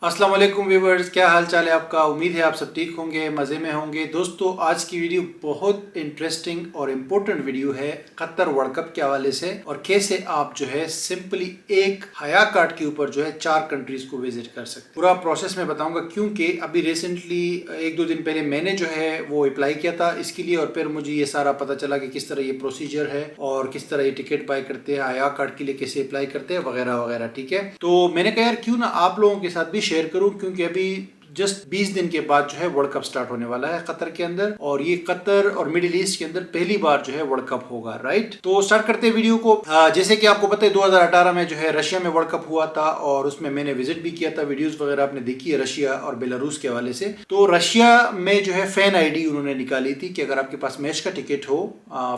अस्सलाम वालेकुम व्यूवर्स, क्या हाल चाल है आपका। उम्मीद है आप सब ठीक होंगे, मज़े में होंगे। दोस्तों, आज की वीडियो बहुत इंटरेस्टिंग और इम्पोर्टेंट वीडियो है कतर वर्ल्ड कप के हवाले से, और कैसे आप जो है सिंपली एक हया कार्ड के ऊपर जो है 4 कंट्रीज को विजिट कर सकते हैं। पूरा प्रोसेस मैं बताऊंगा, क्योंकि अभी रिसेंटली 1-2 दिन पहले मैंने जो है वो अप्लाई किया था इसके लिए, और फिर मुझे ये सारा पता चला कि किस तरह ये प्रोसीजर है और किस तरह ये टिकट बाय करते हैं, हया कार्ड के लिए कैसे अप्लाई करते हैं वगैरह वगैरह। ठीक है, तो मैंने कहा यार क्यों ना आप लोगों के साथ भी शेयर करूं, क्योंकि अभी जस्ट 20 दिन के बाद जो है वर्ल्ड कप स्टार्ट होने वाला है कतर के अंदर, और ये कतर और मिडिल ईस्ट के अंदर पहली बार जो है वर्ल्ड कप होगा। राइट, तो स्टार्ट करते हैं वीडियो को। जैसे कि आपको पता है 2018 में जो है रशिया में वर्ल्ड कप हुआ था, और उसमें मैंने विजिट भी किया था, वीडियोस वगैरह आपने देखी है रशिया और बेलारूस के हवाले से। तो रशिया में जो है फैन आईडी उन्होंने निकाली थी कि अगर आपके पास मैच का टिकट हो,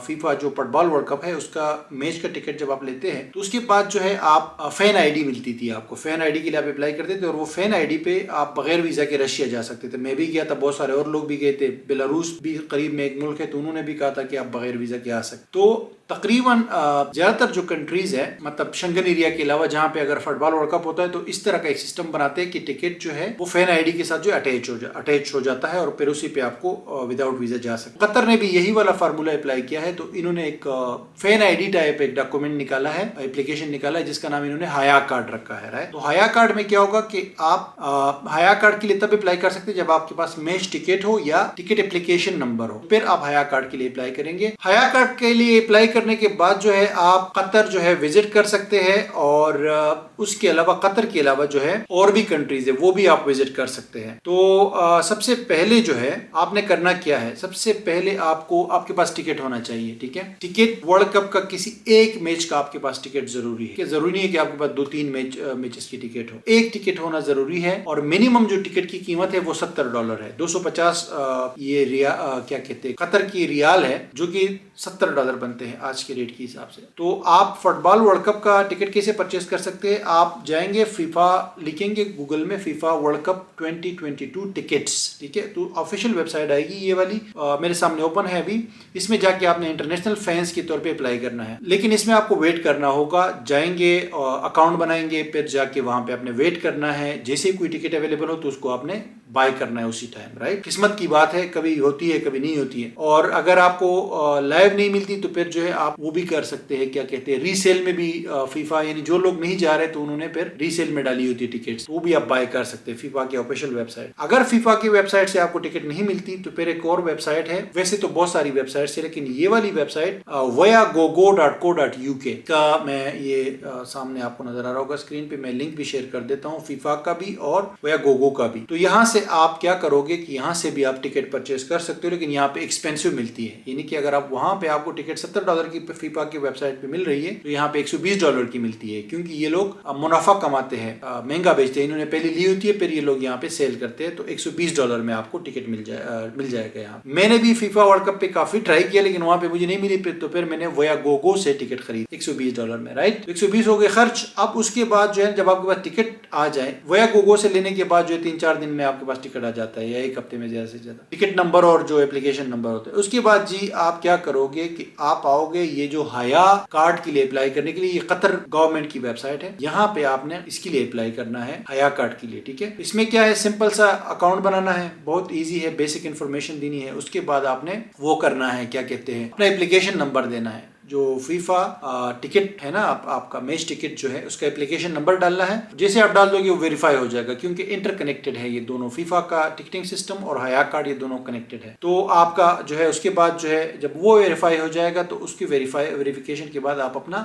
फीफा जो फुटबॉल वर्ल्ड कप है उसका मैच का टिकट जब आप लेते हैं तो उसके बाद जो है आप फैन आईडी मिलती थी आपको। फैन आईडी के लिए आप अप्लाई करते थे और वो फैन आईडी पे आप बगैर वीजा के रशिया जा सकते थे। मैं भी गया था, बहुत सारे और लोग भी गए थे। बेलारूस भी करीब में एक मुल्क है, तो उन्होंने भी कहा था कि आप बगैर वीजा के आ सकते। तो तकरीबन ज्यादातर जो कंट्रीज है, मतलब शंघन एरिया के अलावा, जहां पे अगर फुटबॉल वर्ल्ड कप होता है तो इस तरह का एक सिस्टम बनाते हैं कि टिकट जो है वो फैन आईडी के साथ जो अटैच हो जाता है, और फिर उसी पे आपको विदाउट वीजा जा सकते। कतर ने भी यही वाला फार्मूला अप्लाई किया है, तो इन्होंने एक फैन आईडी टाइप एक डॉक्यूमेंट निकाला है, एप्लीकेशन निकाला है, जिसका नाम इन्होंने हया कार्ड रखा है। राइट, तो हया कार्ड में क्या होगा कि आप हया कार्ड के लिए तब अप्लाई कर सकते हैं जब आपके पास मैच टिकट हो या टिकट एप्लीकेशन नंबर हो, फिर आप हया कार्ड के लिए अप्लाई करेंगे। हया कार्ड के लिए अप्लाई करने के बाद जो है आप कतर जो है विजिट कर सकते हैं, और उसके अलावा कतर के अलावा जो है और भी कंट्रीज है वो भी आप विजिट कर सकते हैं। तो सबसे पहले जो है आपने करना क्या है, सबसे पहले आपको आपके पास टिकट होना चाहिए। ठीक है, टिकट वर्ल्ड कप का किसी एक मैच का आपके पास टिकट जरूरी है। जरूरी नहीं है कि आपके पास 2-3 मैचेस की टिकट हो, एक टिकट होना जरूरी है। और मिनिमम जो टिकट की कीमत है वो $70 है। 250 ये क्या कहते हैं कतर की रियाल है, जो कि $70 बनते हैं आज के रेट के हिसाब से। तो आप फुटबॉल वर्ल्ड कप का टिकट कैसे परचेस कर सकते हैं, आप जाएंगे फीफा, लिखेंगे गूगल में फीफा वर्ल्ड कप 2022 टिकट्स। ठीक है, तो ऑफिशियल वेबसाइट आएगी ये वाली, मेरे सामने ओपन है अभी। इसमें जाके आपने इंटरनेशनल फैंस के तौर पे अप्लाई करना है, लेकिन इसमें आपको वेट करना होगा। जाएंगे अकाउंट बनाएंगे, फिर जाके वहां पे आपने वेट करना है। जैसे ही कोई टिकट अवेलेबल हो तो उसको आपने बाय करना है उसी टाइम। राइट, किस्मत की बात है, कभी होती है कभी नहीं होती है। और अगर आपको लाइव नहीं मिलती तो फिर जो है आप वो भी कर सकते हैं, क्या कहते हैं, रीसेल में भी। फीफा यानी जो लोग नहीं जा रहे तो उन्होंने फिर रीसेल में डाली होती है टिकट्स, वो भी आप बाय कर सकते हैं फीफा की ऑफिशियल वेबसाइट। अगर फीफा की वेबसाइट से आपको टिकट नहीं मिलती तो फिर एक और वेबसाइट है, वैसे तो बहुत सारी वेबसाइट है, लेकिन ये वाली वेबसाइट voyagogo.co.uk का मैं ये सामने आपको नजर आ रहा होगा स्क्रीन पे, मैं लिंक भी शेयर कर देता हूँ फीफा का भी और voyagogo का भी। तो यहाँ से आप क्या करोगे कि यहाँ से भी आप टिकट परचेस कर सकते हो, लेकिन यहाँ पे एक्सपेंसिव मिलती है। यानी कि अगर आप वहां पे आपको टिकट $70 की फीफा की वेबसाइट पे मिल रही है, तो यहाँ पे $120 की मिलती है, क्योंकि ये लोग मुनाफा कमाते हैं, महंगा बेचते हैं। इन्होंने पहले ली होती है, फिर ये लोग यहाँ पे सेल करते हैं, तो $120 में आपको टिकट मिल जाएगा यहाँ। मैंने भी फीफा वर्ल्ड कप पे काफी ट्राई किया, लेकिन वहां पे मुझे नहीं मिली, तो फिर मैंने voyagogo से टिकट खरीदी $120 में। राइट, 120 हो गए खर्च। अब उसके बाद जो है जब आपके पास टिकट आ जाए, voyagogo से लेने के बाद जो है 3-4 दिन में आपके पास टिकट आ जाता है, या एक हफ्ते में ज्यादा से ज्यादा, टिकट नंबर और जो एप्लीकेशन नंबर होता है। उसके बाद जी आप क्या करोगे कि आप आओगे ये जो हया कार्ड के लिए अप्लाई करने के लिए, ये कतर गवर्नमेंट की वेबसाइट है, यहाँ पे आपने इसके लिए अप्लाई करना है हया कार्ड के लिए। ठीक है, इसमें क्या है, सिंपल सा अकाउंट बनाना है, बहुत इजी है, बेसिक इन्फॉर्मेशन देनी है। उसके बाद आपने वो करना है, क्या कहते हैं, अपना एप्लीकेशन नंबर देना है। जो फीफा टिकट है ना, आपका मैच टिकट जो है उसका एप्लीकेशन नंबर डालना है। जैसे आप डाल दोगे वो वेरीफाई हो जाएगा, क्योंकि इंटरकनेक्टेड है ये दोनों, फीफा का टिकटिंग सिस्टम और हया कार्ड ये दोनों कनेक्टेड है। तो आपका जो है उसके बाद जो है जब वो वेरीफाई हो जाएगा तो उसकी वेरिफिकेशन के बाद आप अपना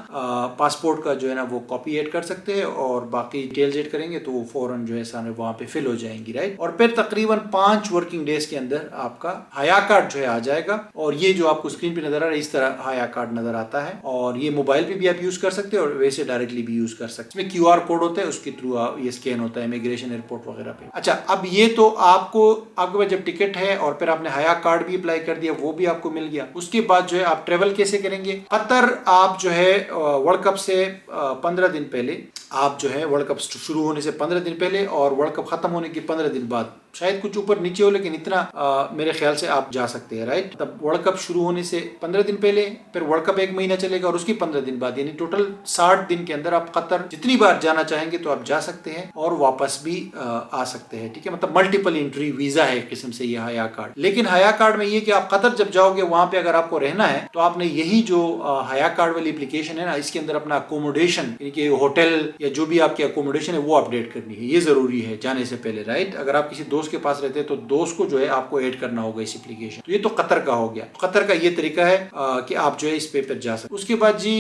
पासपोर्ट का जो है ना वो कॉपी ऐड कर सकते हैं, और बाकी डिटेल्स ऐड करेंगे तो वो फौरन जो है सारे वहां पे फिल हो जाएंगी। राइट, और फिर तकरीबन 5 वर्किंग डेज के अंदर आपका हया कार्ड जो है आ जाएगा। और ये जो आपको स्क्रीन पे नजर आ रहा है, इस तरह हया कार्ड नजर आता है, और ये मोबाइल पे भी आप यूज कर सकते हैं और वैसे डायरेक्टली भी यूज कर सकते हैं। इसमें QR कोड होता है, उसके थ्रू ये स्कैन होता है इमिग्रेशन एयरपोर्ट वगैरह पे। अच्छा, अब ये तो आपके पास जब टिकट है और फिर आपने हया कार्ड भी अप्लाई कर दिया, वो भी आपको मिल गया। उसके बाद जो है आप ट्रेवल कैसे करेंगे। कतर आप जो है वर्ल्ड कप से 15 दिन पहले, आप जो है वर्ल्ड कप शुरू होने से 15 दिन पहले और वर्ल्ड कप खत्म होने के 15 दिन बाद शायद कुछ ऊपर नीचे हो, लेकिन इतना मेरे ख्याल से आप जा सकते हैं, राइट। तब वर्ल्ड कप शुरू होने से 15 दिन पहले, फिर वर्ल्ड कप 1 महीना चलेगा और उसके 15 दिन बाद, यानी टोटल 60 दिन के अंदर आप कतर जितनी बार जाना चाहेंगे तो आप जा सकते हैं और वापस भी आ सकते हैं, ठीक है। मतलब मल्टीपल एंट्री वीजा है एक किस्म से ये हया कार्ड। लेकिन हया कार्ड में ये कि आप कतर जब जाओगे वहां पे अगर आपको रहना है तो आपने यही जो हया कार्ड वाली एप्लीकेशन है ना, इसके अंदर अपना अकोमोडेशन, यानी कि होटल या जो भी आपकी अकोमोडेशन है वो अपडेट करनी है। ये जरूरी है जाने से पहले, राइट। अगर आप किसी दोस्त के पास रहते हैं तो दोस्त को जो है आपको ऐड करना होगा इस एप्लीकेशन। तो ये तो कतर का हो गया। कतर का ये तरीका है कि आप जो है इस पे जा सकते। उसके बाद जी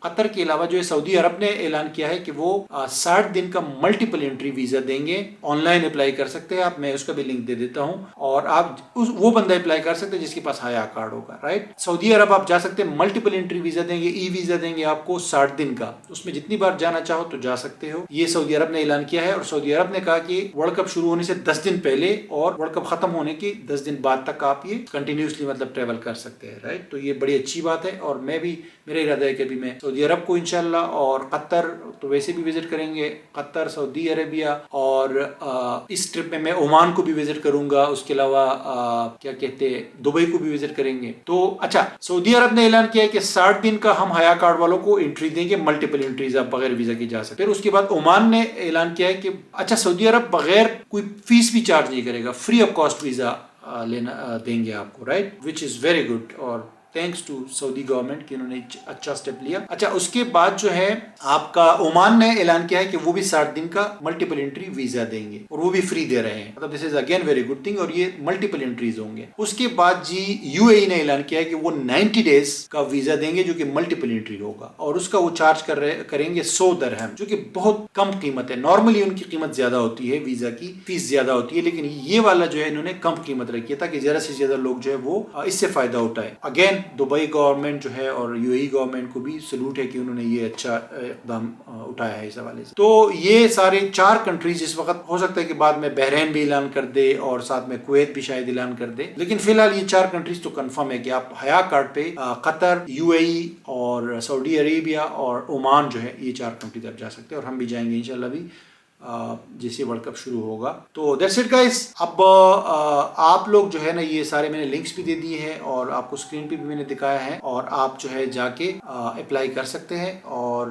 कतर के अलावा जो है सऊदी अरब ने ऐलान किया है कि वो 60 दिन का मल्टीपल एंट्री वीजा देंगे। ऑनलाइन अप्लाई कर सकते हैं आप, मैं उसका भी लिंक दे देता हूं, और आप वो बंदा अप्लाई कर सकते हैं जिसके पास हया कार्ड होगा, राइट। सऊदी अरब आप जा सकते हैं, मल्टीपल एंट्री वीजा देंगे, ई वीजा देंगे आपको 60 दिन का, उसमें जितनी बार जाना चाहो तो जा सकते हो। ये सऊदी अरब ने ऐलान किया है। और सऊदी अरब ने कहा कि वर्ल्ड कप शुरू होने से 10 दिन पहले और वर्ल्ड कप खत्म होने के 10 दिन बाद तक आप ये कंटिन्यूसली मतलब ट्रेवल कर सकते हैं, राइट। तो ये बड़ी अच्छी बात है। और मैं भी, मेरा इरादा है कि अभी मैं सऊदी अरब को इंशाल्लाह, और कतर तो वैसे भी विजिट करेंगे, कतर, सऊदी अरेबिया, और इस ट्रिप में मैं ओमान को भी विजिट करूंगा। उसके अलावा क्या कहते हैं, दुबई को भी विजिट करेंगे। तो अच्छा, सऊदी अरब ने ऐलान किया है कि 60 दिन का हम हया कार्ड वालों को एंट्री देंगे, मल्टीपल एंट्रीज आप बगैर वीजा की जा सकते। फिर उसके बाद ओमान ने ऐलान किया है कि अच्छा, सऊदी अरब बगैर कोई फीस भी चार्ज नहीं करेगा, फ्री ऑफ कॉस्ट वीजा लेना देंगे आपको, right, which is very good. और थैंक्स टू सऊदी गवर्नमेंट कि उन्होंने अच्छा स्टेप लिया। अच्छा, उसके बाद जो है आपका ओमान ने ऐलान किया है कि वो भी 60 दिन का मल्टीपल एंट्री वीजा देंगे और वो भी फ्री दे रहे हैं। मतलब this is again very good thing, और ये मल्टीपल एंट्रीज होंगे। उसके बाद जी यूएई ने ऐलान किया है कि वो 90 डेज का वीजा देंगे जो कि मल्टीपल एंट्री होगा, और उसका वो चार्ज करेंगे 100 दिरहम, जो कि बहुत कम कीमत है। नॉर्मली उनकी कीमत ज्यादा होती है, वीजा की फीस ज्यादा होती है, लेकिन ये वाला जो है इन्होंने कम कीमत रखी है ताकि ज्यादा से ज्यादा लोग जो है वो इससे फायदा उठाए। अगेन दुबई गवर्नमेंट जो है और यूएई गवर्नमेंट को भी सलूट है कि उन्होंने ये अच्छा इकदाम उठाया है इस हवाले से। तो ये सारे 4 कंट्रीज इस वक्त, हो सकता है कि बाद में बहरीन भी ऐलान कर दे और साथ में कुवैत भी शायद ऐलान कर दे, लेकिन फिलहाल ये 4 कंट्रीज तो कंफर्म है कि आप हया कार्ड पे कतर, यूएई और सऊदी अरेबिया और ओमान जो है, ये 4 कंट्रीज आप जा सकते हैं। और हम भी जाएंगे इंशाल्लाह भी जैसे वर्ल्ड कप शुरू होगा। तो दैट्स इट गाइस। अब आप लोग जो है ना, ये सारे मैंने लिंक्स भी दे दिए हैं और आपको स्क्रीन पे भी मैंने दिखाया है, और आप जो है जाके अप्लाई कर सकते हैं और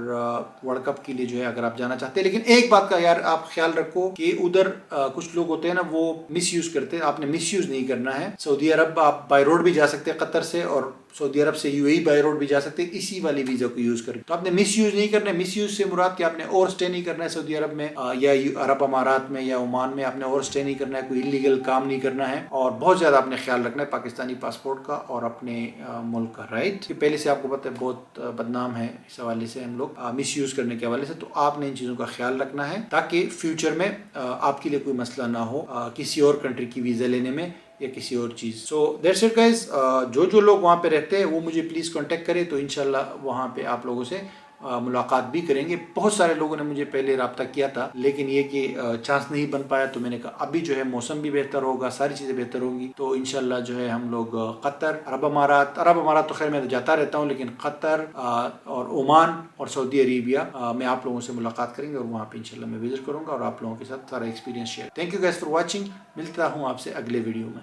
वर्ल्ड कप के लिए जो है अगर आप जाना चाहते हैं। लेकिन एक बात का यार आप ख्याल रखो कि उधर कुछ लोग होते हैं ना, वो मिस यूज करते हैं। आपने मिस यूज नहीं करना है। सऊदी अरब आप बाय रोड भी जा सकते हैं कतर से, और सऊदी अरब से यूएई बाय रोड भी जा सकते हैं इसी वाली वीजा को यूज करके। तो आपने मिस यूज नहीं करना है। मिस यूज से मुराद कि आपने ओवर स्टे नहीं करना है सऊदी अरब में या अरब अमारात में या ओमान में। आपने ओवर स्टे नहीं करना है, कोई इलीगल काम नहीं करना है, और बहुत ज्यादा आपने ख्याल रखना है पाकिस्तानी पासपोर्ट का और अपने मुल्क का, राइट। कि पहले से आपको पता है बहुत बदनाम है इस हवाले से हम लोग, मिस यूज करने के हवाले से। तो आपने इन चीजों का ख्याल रखना है ताकि फ्यूचर में आपके लिए कोई मसला ना हो किसी और कंट्री की वीजा लेने में या किसी और चीज़। So that's it guys. जो लोग वहाँ पे रहते हैं वो मुझे प्लीज़ कांटेक्ट करें, तो इंशाल्लाह वहाँ पे आप लोगों से मुलाकात भी करेंगे। बहुत सारे लोगों ने मुझे पहले रब्ता किया था, लेकिन ये कि चांस नहीं बन पाया। तो मैंने कहा अभी जो है मौसम भी बेहतर होगा, सारी चीज़ें बेहतर होंगी, तो इंशाल्लाह जो है हम लोग कतर, अरब अमारात तो खैर मैं जाता रहता हूँ, लेकिन कतर और ओमान और सऊदी अरेबिया में आप लोगों से मुलाकात करेंगे और वहाँ पे इंशाल्लाह मैं विजिट करूँगा और आप लोगों के साथ सारा experience share. Thank you guys for watching. मिलता हूँ आपसे अगले वीडियो में।